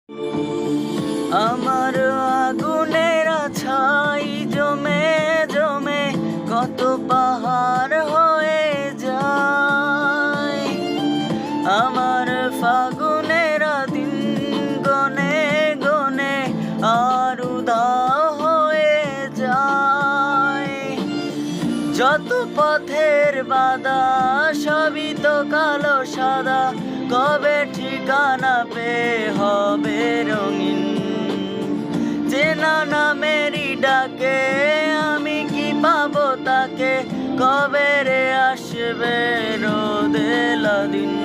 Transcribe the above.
আমার আগুনের ছাই জমে জমে কত পাহাড় হয়ে যায়। আমার ফাগুনের দিন গনে গনে আর উধাও হয়ে যায়। যত পথের বাধা সবই তো কালো সাদা, কবে ঠিকানা পেয়ে হবে রঙিন। চেনা নামেরই ডাকে আমি কি পাবো তাকে, কবে রে আসবে রোদেলা দিন।